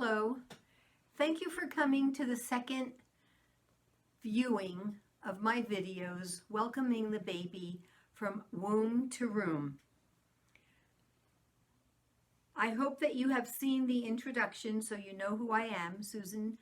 Hello. Thank you for coming to the second viewing of my videos, Welcoming the Baby from Womb to Room. I hope that you have seen the introduction so you know who I am, Susan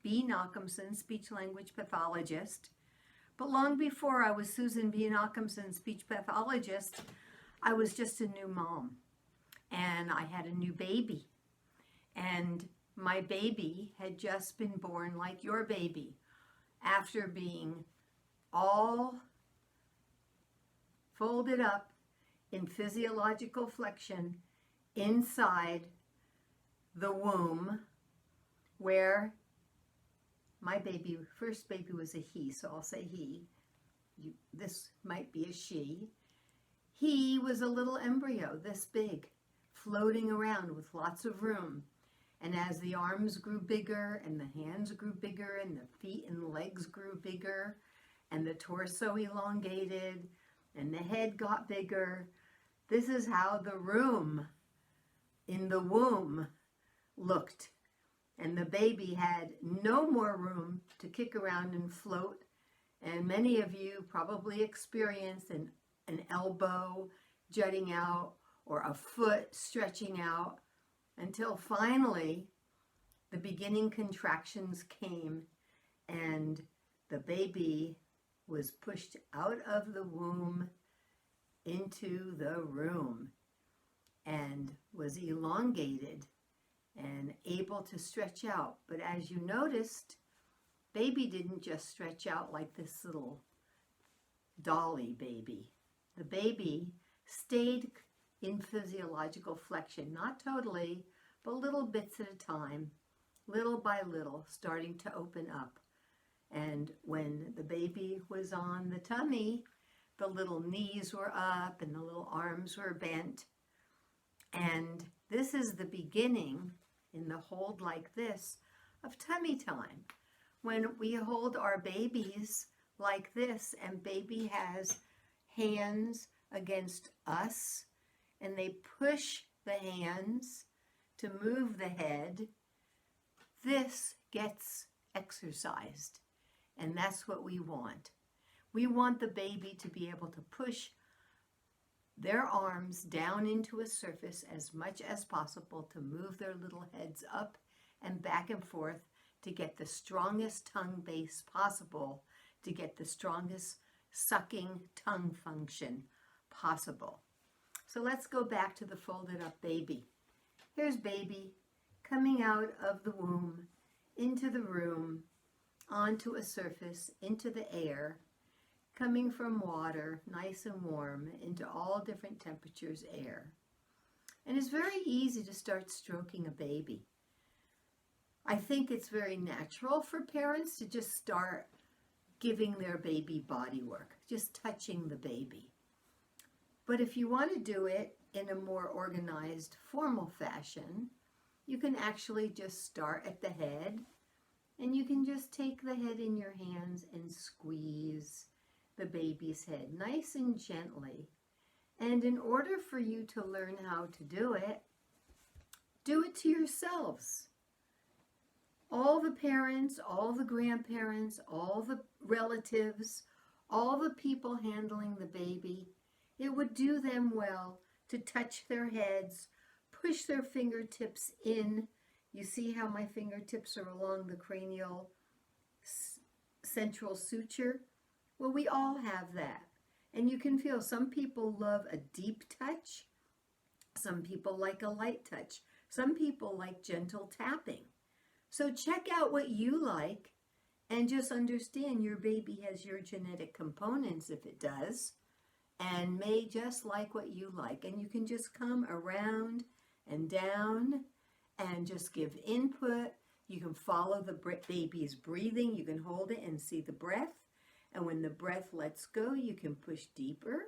B. Nachemson, speech-language pathologist. But long before I was Susan B. Nachemson, speech pathologist, I was just a new mom. And I had a new baby. And my baby had just been born like your baby, after being all folded up in physiological flexion inside the womb, where my baby, first baby was a he, so I'll say he. This might be a she. He was a little embryo this big, floating around with lots of room. And as the arms grew bigger and the hands grew bigger and the feet and legs grew bigger and the torso elongated and the head got bigger, this is how the room in the womb looked. And the baby had no more room to kick around and float. And many of you probably experienced an elbow jutting out or a foot stretching out, until finally the beginning contractions came and the baby was pushed out of the womb into the room and was elongated and able to stretch out. But as you noticed, baby didn't just stretch out like this little dolly baby. The baby stayed in physiological flexion, not totally, but little bits at a time, little by little, starting to open up. And when the baby was on the tummy, the little knees were up and the little arms were bent. And this is the beginning, in the hold like this, of tummy time. When we hold our babies like this and baby has hands against us, and they push the hands to move the head, this gets exercised. And that's what we want. We want the baby to be able to push their arms down into a surface as much as possible to move their little heads up and back and forth to get the strongest tongue base possible, to get the strongest sucking tongue function possible. So let's go back to the folded up baby. Here's baby coming out of the womb, into the room, onto a surface, into the air, coming from water, nice and warm, into all different temperatures air. And it's very easy to start stroking a baby. I think it's very natural for parents to just start giving their baby body work, just touching the baby. But if you want to do it in a more organized, formal fashion, you can actually just start at the head, and you can just take the head in your hands and squeeze the baby's head nice and gently. And in order for you to learn how to do it to yourselves. All the parents, all the grandparents, all the relatives, all the people handling the baby, it would do them well to touch their heads, push their fingertips in. You see how my fingertips are along the cranial central suture? Well, we all have that. And you can feel some people love a deep touch. Some people like a light touch. Some people like gentle tapping. So check out what you like and just understand your baby has your genetic components if it does, and may just like what you like. And you can just come around and down and just give input. You can follow the baby's breathing. You can hold it and see the breath. And when the breath lets go, you can push deeper.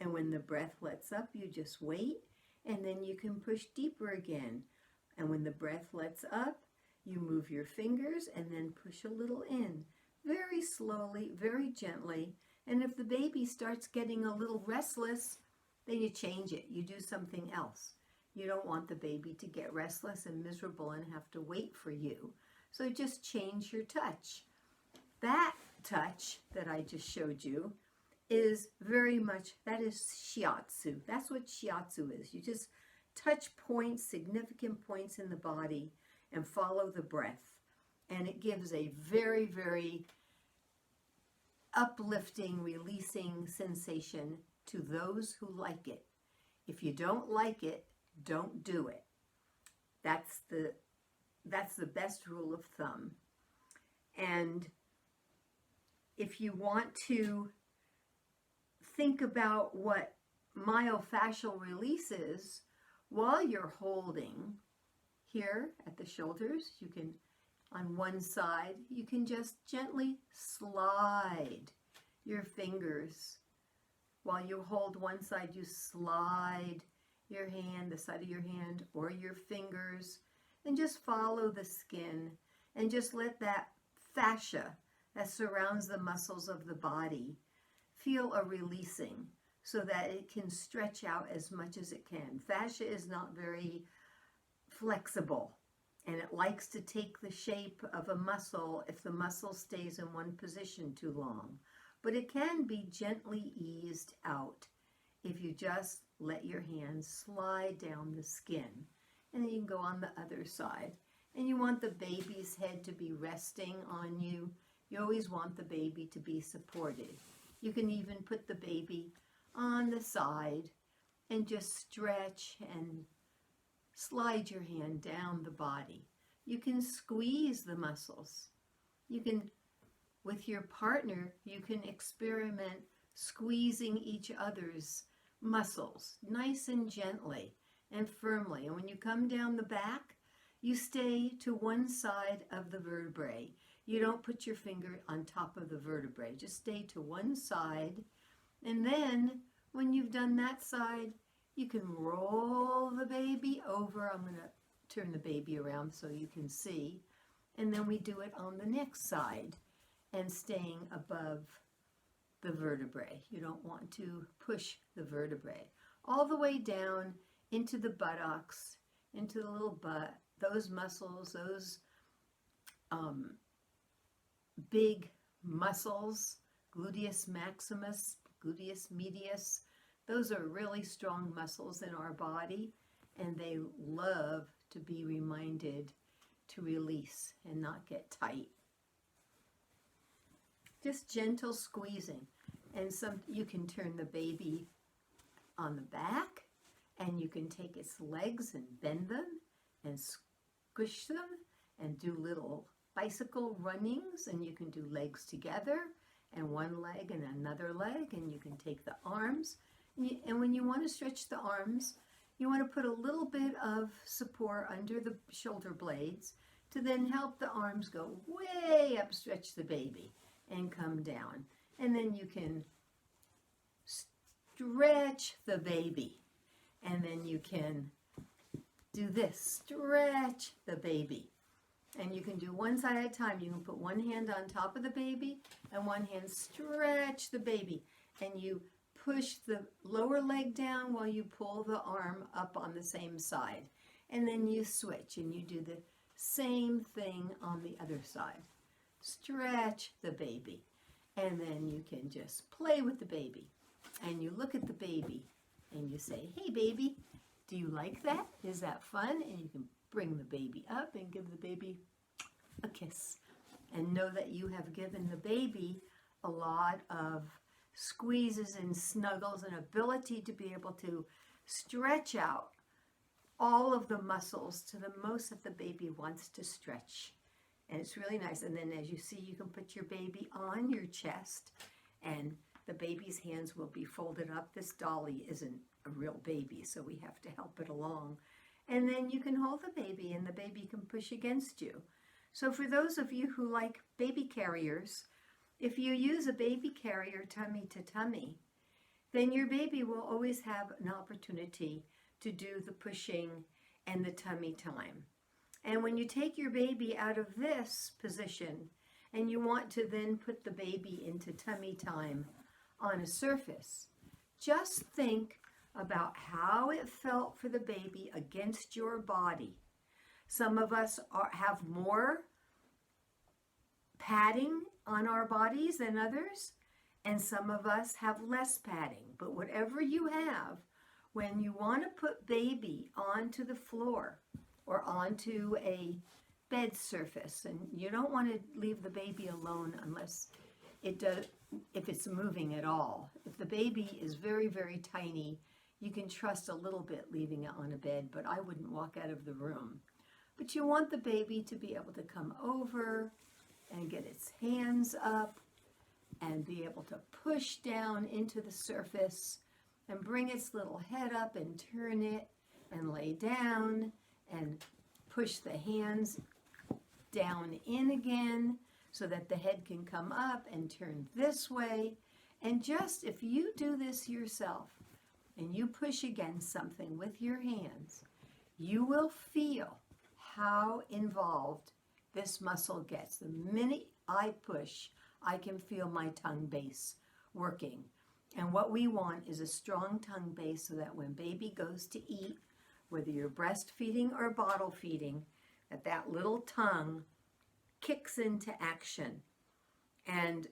And when the breath lets up, you just wait. And then you can push deeper again. And when the breath lets up, you move your fingers and then push a little in. Very slowly, very gently. And if the baby starts getting a little restless, then you change it. You do something else. You don't want the baby to get restless and miserable and have to wait for you. So just change your touch. That touch that I just showed you is very much, that is shiatsu. That's what shiatsu is. You just touch points, significant points in the body, and follow the breath. And it gives a very, very uplifting, releasing sensation to those who like it. If you don't like it, don't do it. That's the best rule of thumb. And if you want to think about what myofascial release is, while you're holding here at the shoulders, you can, on one side, you can just gently slide your fingers. While you hold one side, you slide your hand, the side of your hand, or your fingers, and just follow the skin, and just let that fascia that surrounds the muscles of the body feel a releasing so that it can stretch out as much as it can. Fascia is not very flexible, and it likes to take the shape of a muscle if the muscle stays in one position too long. But it can be gently eased out if you just let your hands slide down the skin. And then you can go on the other side. And you want the baby's head to be resting on you. You always want the baby to be supported. You can even put the baby on the side and just stretch and slide your hand down the body. You can squeeze the muscles. You can, with your partner, you can experiment squeezing each other's muscles nice and gently and firmly. And when you come down the back, you stay to one side of the vertebrae. You don't put your finger on top of the vertebrae. Just stay to one side. And then when you've done that side, you can roll the baby over. I'm going to turn the baby around so you can see. And then we do it on the next side and staying above the vertebrae. You don't want to push the vertebrae. All the way down into the buttocks, into the little butt, those muscles, those big muscles, gluteus maximus, gluteus medius, those are really strong muscles in our body, and they love to be reminded to release and not get tight. Just gentle squeezing. And you can turn the baby on the back, and you can take its legs and bend them and squish them and do little bicycle runnings, and you can do legs together and one leg and another leg, and you can take the arms. And when you want to stretch the arms, you want to put a little bit of support under the shoulder blades to then help the arms go way up, stretch the baby, and come down. And then you can stretch the baby. And then you can do this, stretch the baby. And you can do one side at a time. You can put one hand on top of the baby and one hand stretch the baby. And you push the lower leg down while you pull the arm up on the same side. And then you switch and you do the same thing on the other side. Stretch the baby. And then you can just play with the baby. And you look at the baby and you say, "Hey baby, do you like that? Is that fun?" And you can bring the baby up and give the baby a kiss. And know that you have given the baby a lot of squeezes and snuggles and ability to be able to stretch out all of the muscles to the most that the baby wants to stretch. And it's really nice. And then as you see, you can put your baby on your chest, and the baby's hands will be folded up. This dolly isn't a real baby, so we have to help it along. And then you can hold the baby, and the baby can push against you. So for those of you who like baby carriers, if you use a baby carrier tummy to tummy, then your baby will always have an opportunity to do the pushing and the tummy time. And when you take your baby out of this position and you want to then put the baby into tummy time on a surface, just think about how it felt for the baby against your body. Some of us have more padding on our bodies than others, and some of us have less padding. But whatever you have, when you want to put baby onto the floor or onto a bed surface, and you don't want to leave the baby alone unless it does, if it's moving at all. If the baby is very, very tiny, you can trust a little bit leaving it on a bed, but I wouldn't walk out of the room. But you want the baby to be able to come over and get its hands up and be able to push down into the surface and bring its little head up and turn it and lay down and push the hands down in again so that the head can come up and turn this way. And just if you do this yourself and you push against something with your hands, you will feel how involved this muscle gets. The minute I push, I can feel my tongue base working. And what we want is a strong tongue base so that when baby goes to eat, whether you're breastfeeding or bottle feeding, that little tongue kicks into action. And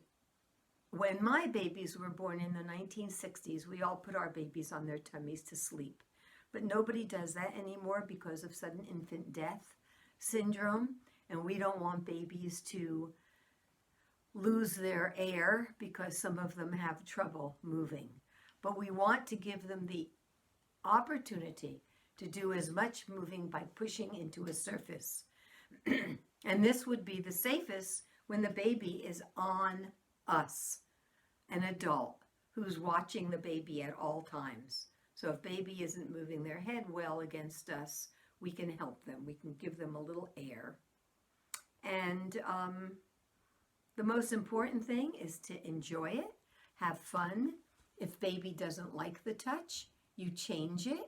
when my babies were born in the 1960s, we all put our babies on their tummies to sleep. But nobody does that anymore because of sudden infant death syndrome. And we don't want babies to lose their air because some of them have trouble moving. But we want to give them the opportunity to do as much moving by pushing into a surface. And this would be the safest when the baby is on us, an adult who's watching the baby at all times. So if baby isn't moving their head well against us, we can help them. We can give them a little air. And the most important thing is to enjoy it, have fun. If baby doesn't like the touch, you change it.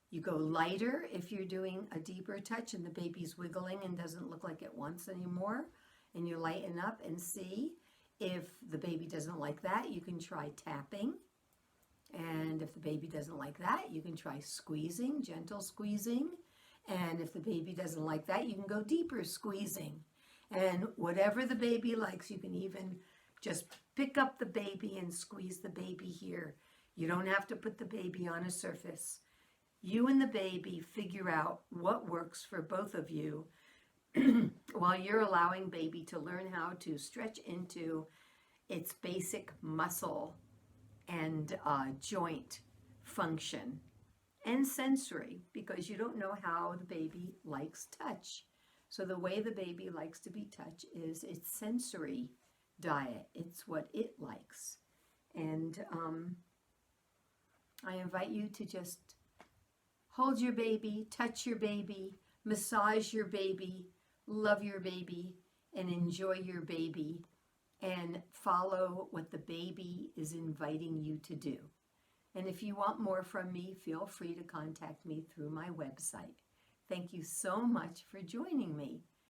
You go lighter if you're doing a deeper touch and the baby's wiggling and doesn't look like it wants anymore. And you lighten up and see. If the baby doesn't like that, you can try tapping. And if the baby doesn't like that, you can try squeezing, gentle squeezing. And if the baby doesn't like that, you can go deeper squeezing. And whatever the baby likes, you can even just pick up the baby and squeeze the baby here. You don't have to put the baby on a surface. You and the baby figure out what works for both of you while you're allowing baby to learn how to stretch into its basic muscle and joint function and sensory, because you don't know how the baby likes touch. So the way the baby likes to be touched is its sensory diet. It's what it likes. And I invite you to just hold your baby, touch your baby, massage your baby, love your baby, and enjoy your baby, and follow what the baby is inviting you to do. And if you want more from me, feel free to contact me through my website. Thank you so much for joining me.